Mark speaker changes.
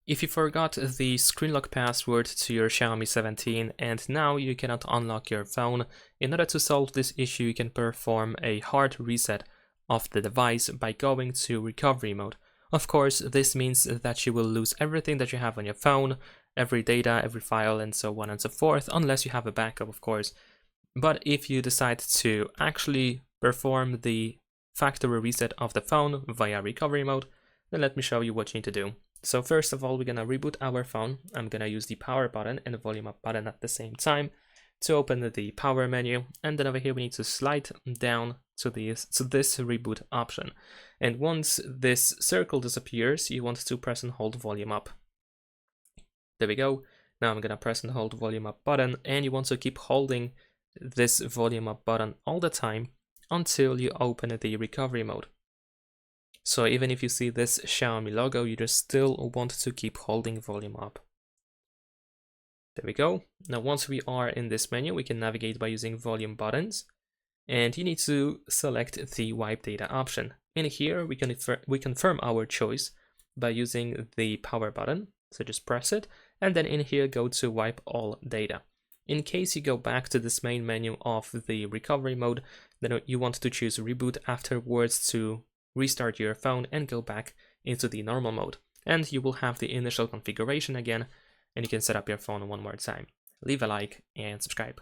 Speaker 1: If you forgot the screen lock password to your Xiaomi 17 and now you cannot unlock your phone, in order to solve this issue you can perform a hard reset of the device by going to recovery mode. Of course, this means that you will lose everything that you have on your phone, every data, every file, and so on and so forth, unless you have a backup, of course. But if you decide to actually perform the factory reset of the phone via recovery mode, then let me show you what you need to do. So first of all, we're gonna reboot our phone. I'm gonna use the power button and the volume up button at the same time to open the power menu, and then over here we need to slide down to this reboot option. And once this circle disappears, you want to press and hold volume up. There we go. Now I'm gonna press and hold volume up button, and you want to keep holding this volume up button all the time until you open the recovery mode. So even if you see this Xiaomi logo, you just still want to keep holding volume up. There we go. Now once we are in this menu, we can navigate by using volume buttons, and you need to select the wipe data option. In here, we confirm our choice by using the power button. So just press it, and then in here go to wipe all data. In case you go back to this main menu of the recovery mode, then you want to choose reboot afterwards to restart your phone and go back into the normal mode. And you will have the initial configuration again, and you can set up your phone one more time. Leave a like and subscribe.